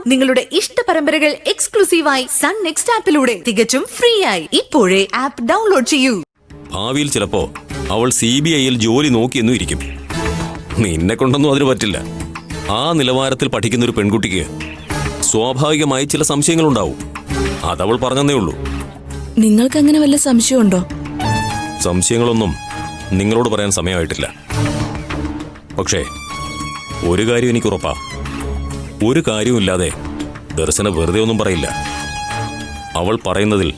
നിങ്ങളുടെ ഇഷ്ട പരമ്പരകൾ എക്സ്ക്ലൂസീവായി സൺ നെക്സ്റ്റ് ആപ്പിലൂടെ തികച്ചും ഫ്രീ ആയി ഇപ്പോഴേ ആപ്പ് ഡൗൺലോഡ് ചെയ്യൂ. ഭാവിയിൽ ചിലപ്പോ അവൾ CBIയിൽ ജോലി നോക്കിയെന്നും ഇരിക്കും. നിന്നെ കൊണ്ടൊന്നും അതിന് പറ്റില്ല. ആ നിലവാരത്തിൽ പഠിക്കുന്ന ഒരു പെൺകുട്ടിക്ക് സ്വാഭാവികമായി ചില സംശയങ്ങളുണ്ടാവും. അതവൾ പറഞ്ഞതേ ഉള്ളൂ. നിങ്ങൾക്ക് അങ്ങനെ വല്ല സംശയമുണ്ടോ? സംശയങ്ങളൊന്നും നിങ്ങളോട് പറയാൻ സമയമായിട്ടില്ല. പക്ഷേ ഒരു കാര്യം എനിക്ക് ഉറപ്പാ, ഒരു കാര്യവുമില്ലാതെ ദർശന വെറുതെ ഒന്നും പറയില്ല. അവൾ പറയുന്നതിൽ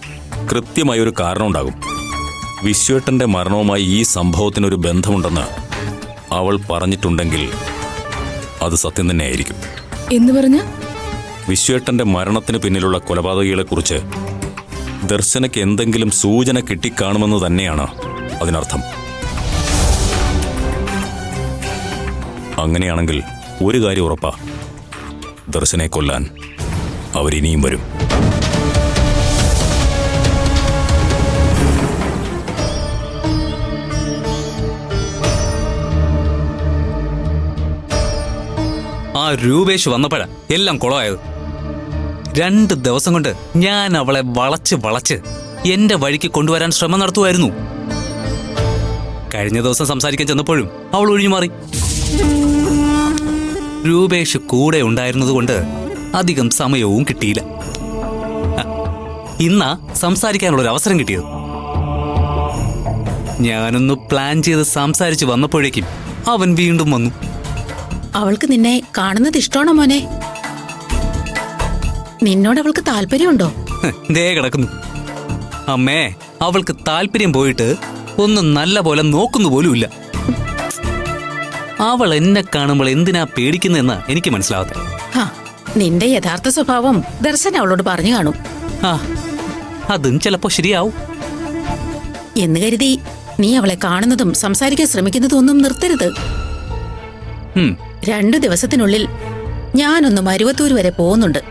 കൃത്യമായൊരു കാരണമുണ്ടാകും. വിശ്വേട്ടന്റെ മരണവുമായി ഈ സംഭവത്തിനൊരു ബന്ധമുണ്ടെന്ന് അവൾ പറഞ്ഞിട്ടുണ്ടെങ്കിൽ അത് സത്യം തന്നെയായിരിക്കും. എന്ന് പറഞ്ഞ വിശ്വേട്ടന്റെ മരണത്തിന് പിന്നിലുള്ള കൊലപാതകികളെക്കുറിച്ച് ദർശനയ്ക്ക് എന്തെങ്കിലും സൂചന കിട്ടിക്കാണുമെന്ന് തന്നെയാണ് അതിനർത്ഥം. അങ്ങനെയാണെങ്കിൽ ഒരു കാര്യം ഉറപ്പാ, ദർശനെ കൊല്ലാൻ അവരിനിയും വരും. ആ രൂപേഷ് വന്നപ്പോഴാ എല്ലാം കുളമായത്. 2 ദിവസം കൊണ്ട് ഞാൻ അവളെ വളച്ച് എന്റെ വഴിക്ക് കൊണ്ടുവരാൻ ശ്രമം നടത്തുമായിരുന്നു. കഴിഞ്ഞ ദിവസം സംസാരിക്കാൻ ചെന്നപ്പോഴും അവൾ ഒഴിഞ്ഞുമാറി. രൂപേഷ് കൂടെ ഉണ്ടായിരുന്നതുകൊണ്ട് അധികം സമയവും കിട്ടിയില്ല. ഇന്നാ സംസാരിക്കാനുള്ളൊരു അവസരം കിട്ടിയത്. ഞാനൊന്ന് പ്ലാൻ ചെയ്ത് സംസാരിച്ച് വന്നപ്പോഴേക്കും അവൻ വീണ്ടും വന്നു. അവൾക്ക് നിന്നെ കാണുന്നത് ഇഷ്ടമാണോ മോനെ? നിന്നോട് അവൾക്ക് താല്പര്യമുണ്ടോ? ദേ കിടക്കുന്നു. അമ്മേ, അവൾക്ക് താല്പര്യം പോയിട്ട് ഒന്നും നല്ല പോലെ നോക്കുന്നു പോലുമില്ല. അവൾ എന്നെ കാണുമ്പോൾ എന്തിനാ പേടിക്കുന്നതെന്നാ എനിക്ക് മനസ്സിലാവാത്ത. നിന്റെ യഥാർത്ഥ സ്വഭാവം ദർശന അവളോട് പറഞ്ഞു കാണും. അതും ചിലപ്പോ ശരിയാവും എന്ന് കരുതി നീ അവളെ കാണുന്നതും സംസാരിക്കാൻ ശ്രമിക്കുന്നതും ഒന്നും നിർത്തരുത്. 2 ദിവസത്തിനുള്ളിൽ ഞാനൊന്ന് മരുവത്തൂർ വരെ പോകുന്നുണ്ട്.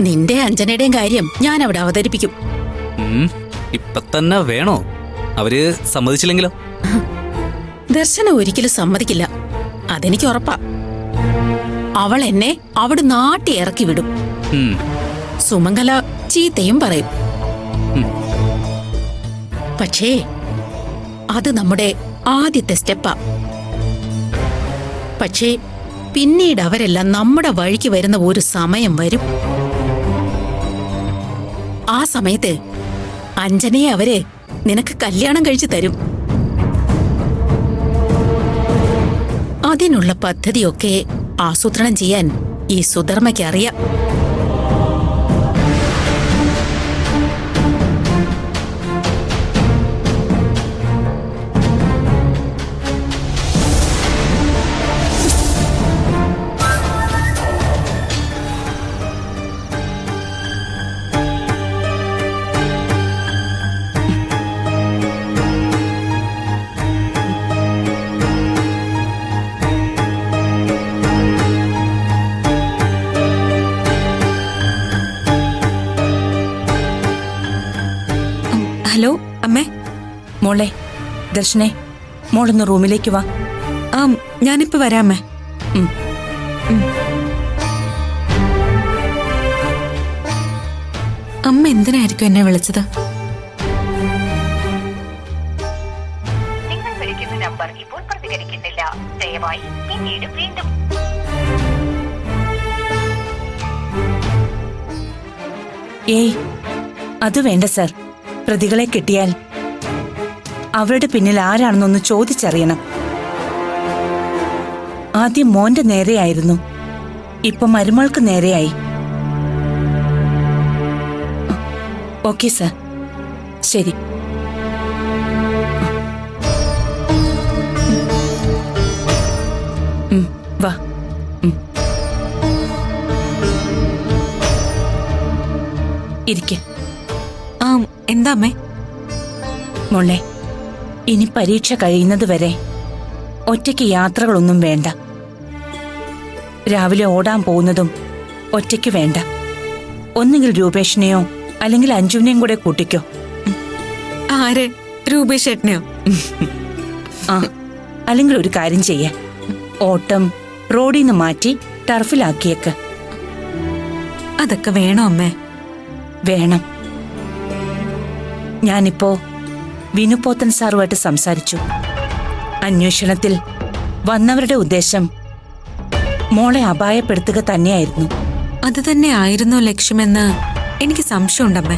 നിന്റെ അഞ്ജനയുടെയും കാര്യം ഞാൻ അവിടെ അവതരിപ്പിക്കും. ഇപ്പൊ തന്നെ വേണോ? അവര് സമ്മതിച്ചില്ലെങ്കിലോ? ദർശന ഒരിക്കലും സമ്മതിക്കില്ല, അതെനിക്ക് ഉറപ്പാ. അവൾ എന്നെ അവിടെ നാട്ടി ഇറക്കി വിടും. സുമംഗല ചീത്തയും പറയും. പക്ഷേ അത് നമ്മുടെ ആദ്യത്തെ സ്റ്റെപ്പാ. പക്ഷേ പിന്നീട് അവരെല്ലാം നമ്മുടെ വഴിക്ക് വരുന്ന ഒരു സമയം വരും. ആ സമയത്ത് അഞ്ജനയെ അവര് നിനക്ക് കല്യാണം കഴിച്ചു തരും. അതിനുള്ള പദ്ധതിയൊക്കെ ആസൂത്രണം ചെയ്യാൻ ഈ സുധർമ്മയ്ക്ക് അറിയാം. ഹലോ അമ്മേ. മോളെ ദർശനെ, മോളൊന്ന് റൂമിലേക്ക് വാ. ഞാനിപ്പോ വരാമേ. അമ്മ എന്തിനായിരിക്കും എന്നെ വിളിച്ചത്? നിങ്ങൾ വിളിക്കുന്ന നമ്പർ ഇപ്പോൾ പ്രതികരിക്കുന്നില്ല. ദയവായി പിന്നീട് വീണ്ടും. ഏയ്, അത് വേണ്ട സർ. പ്രതികളെ കിട്ടിയാൽ അവരുടെ പിന്നിൽ ആരാണെന്നൊന്ന് ചോദിച്ചറിയണം. ആദ്യം മോന്റെ നേരെയായിരുന്നു, ഇപ്പൊ മരുമൾക്ക് നേരെയായി. ഓക്കെ സർ, ശരി. വാ. ഇരിക്കെ. എന്താ അമ്മേ? മോളെ, ഇനി പരീക്ഷ കഴിയുന്നത് വരെ ഒറ്റയ്ക്ക് യാത്രകളൊന്നും വേണ്ട. രാവിലെ ഓടാൻ പോകുന്നതും ഒറ്റയ്ക്ക് വേണ്ട. ഒന്നുകിൽ രൂപേഷിനെയോ അല്ലെങ്കിൽ അഞ്ജുവിനെയും കൂടെ കൂട്ടിക്കോ. ആരെ? രൂപേഷ് ഏട്ടനെയോ? അല്ലെങ്കിൽ ഒരു കാര്യം ചെയ്യാം, ഓട്ടം റോഡിൽ നിന്ന് മാറ്റി ടർഫിലാക്കിയേക്ക്. അതൊക്കെ വേണോ അമ്മേ? വേണം. ഞാനിപ്പോ വിനുപോത്തൻ സാറുമായിട്ട് സംസാരിച്ചു. അന്വേഷണത്തിൽ വന്നവരുടെ ഉദ്ദേശം മോളെ അപായപ്പെടുത്തുക തന്നെയായിരുന്നു. അത് തന്നെ ആയിരുന്നോ ലക്ഷ്യമെന്ന് എനിക്ക് സംശയമുണ്ടമ്മേ.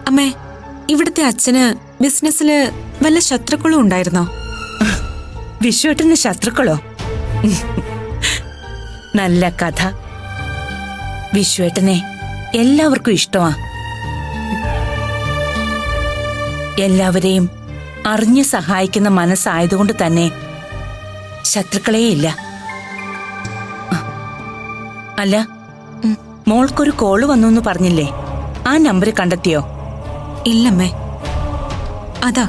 അമ്മേ, ഇവിടുത്തെ അച്ഛന് ബിസിനസ്സില് വല്ല ശത്രുക്കളും ഉണ്ടായിരുന്നോ? വിശ്വേട്ടന് ശത്രുക്കളോ? നല്ല കഥ. വിശ്വേട്ടനെ എല്ലാവർക്കും ഇഷ്ടമാ. എല്ലാവരെയും അറിഞ്ഞു സഹായിക്കുന്ന മനസ്സായതുകൊണ്ട് തന്നെ ശത്രുക്കളേയില്ല. അല്ല, മോൾക്കൊരു കോള് വന്നു എന്ന് പറഞ്ഞില്ലേ? ആ നമ്പർ കണ്ടെത്തിയോ? ഇല്ലമ്മേ. അതാ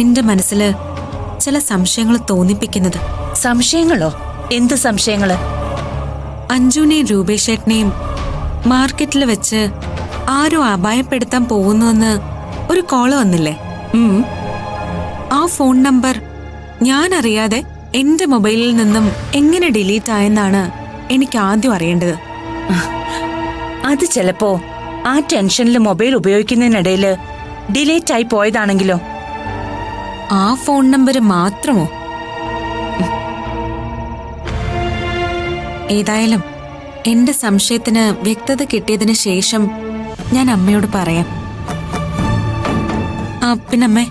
എന്റെ മനസ്സില് ചില സംശയങ്ങൾ തോന്നിപ്പിക്കുന്നത്. സംശയങ്ങളോ? എന്ത് സംശയങ്ങള്? അഞ്ജുനെയും രൂപേഷേട്ടനെയും മാർക്കറ്റിൽ വെച്ച് ആരോ അപായപ്പെടുത്താൻ പോകുന്നുവെന്ന് ഒരു കോള് വന്നില്ലേ? ആ ഫോൺ നമ്പർ ഞാൻ അറിയാതെ എന്റെ മൊബൈലിൽ നിന്നും എങ്ങനെ ഡിലീറ്റ് ആയെന്നാണ് എനിക്ക് ആദ്യം അറിയേണ്ടത്. അത് ചിലപ്പോ ആ ടെൻഷനിൽ മൊബൈൽ ഉപയോഗിക്കുന്നതിനിടയില് ഡിലീറ്റ് ആയി പോയതാണെങ്കിലോ? ആ ഫോൺ നമ്പർ മാത്രമോ? ഏതായാലും എന്റെ സംശയത്തിന് വ്യക്തത കിട്ടിയതിന് ശേഷം ഞാൻ അമ്മയോട് പറയാം. പിന്നമ്മേ,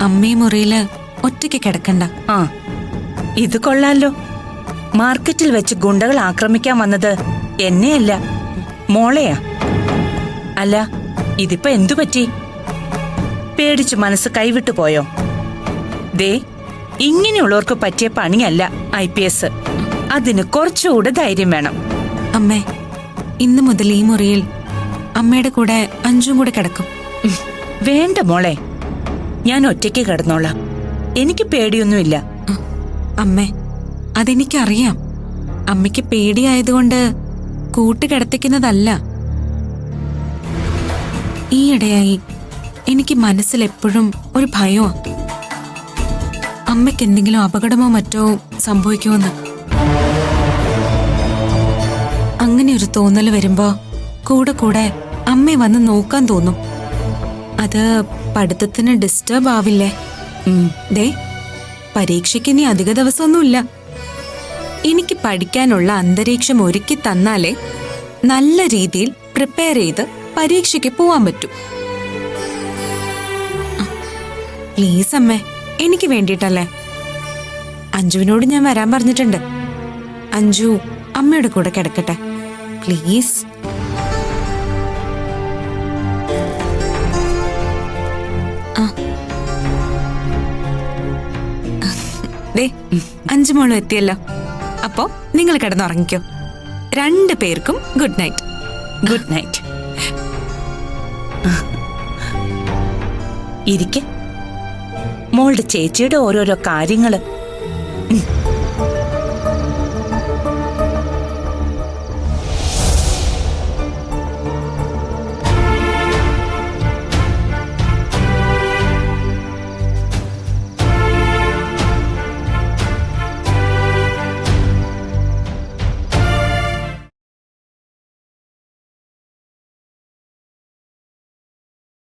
അമ്മേ മുറിയില് ഒറ്റയ്ക്ക് കിടക്കണ്ട. ആ, ഇത് കൊള്ളാലോ. മാർക്കറ്റിൽ വെച്ച് ഗുണ്ടകൾ ആക്രമിക്കാൻ വന്നത് എന്നെയല്ല, മോളെയാ. അല്ല, ഇതിപ്പോ എന്തു പറ്റി? പേടിച്ചു മനസ്സ് കൈവിട്ടു പോയോ? ദേ, ഇങ്ങനെയുള്ളവർക്ക് പറ്റിയ പണിയല്ല IPS. അതിന് കുറച്ചുകൂടെ ധൈര്യം വേണം. അമ്മേ, ഇന്നു മുതൽ ഈ മുറിയിൽ അമ്മയുടെ കൂടെ അഞ്ജും കൂടെ കിടക്കും. വേണ്ട മോളെ, ഞാൻ ഒറ്റയ്ക്ക് കിടന്നോളാം. എനിക്ക് പേടിയൊന്നുമില്ല. അമ്മേ, അതെനിക്കറിയാം. അമ്മയ്ക്ക് പേടിയായതുകൊണ്ട് കൂട്ടുകിടത്തിക്കുന്നതല്ല. ഈയിടെയായി എനിക്ക് മനസ്സിൽ എപ്പോഴും ഒരു ഭയമാ. അമ്മയ്ക്ക് എന്തെങ്കിലും അപകടമോ മറ്റോ സംഭവിക്കുമെന്ന്. അങ്ങനെ ഒരു തോന്നൽ വരുമ്പോ കൂടെ കൂടെ അമ്മയെ വന്ന് നോക്കാൻ തോന്നും. അത് പഠിത്തത്തിന് ഡിസ്റ്റർബ് ആവില്ലേ? ദേ, പരീക്ഷയ്ക്ക് ഇനി അധിക ദിവസമൊന്നുമില്ല. എനിക്ക് പഠിക്കാനുള്ള അന്തരീക്ഷം ഒരുക്കി തന്നാലേ നല്ല രീതിയിൽ പ്രിപ്പയർ ചെയ്ത് പരീക്ഷയ്ക്ക് പോവാൻ പറ്റും. പ്ലീസ് അമ്മേ, എനിക്ക് വേണ്ടിയിട്ടല്ലേ. അഞ്ജുവിനോട് ഞാൻ വരാൻ പറഞ്ഞിട്ടുണ്ട്. അഞ്ജു അമ്മയുടെ കൂടെ കിടക്കട്ടെ, പ്ലീസ്. ദേ, അഞ്ജുമോളും എത്തിയല്ലോ. അപ്പോ നിങ്ങൾ കിടന്നുറങ്ങിക്കോ. 2 പേർക്കും ഗുഡ് നൈറ്റ്. Good night. ഇരിക്കെ മോളുടെ ചേച്ചിയുടെ ഓരോരോ കാര്യങ്ങള്.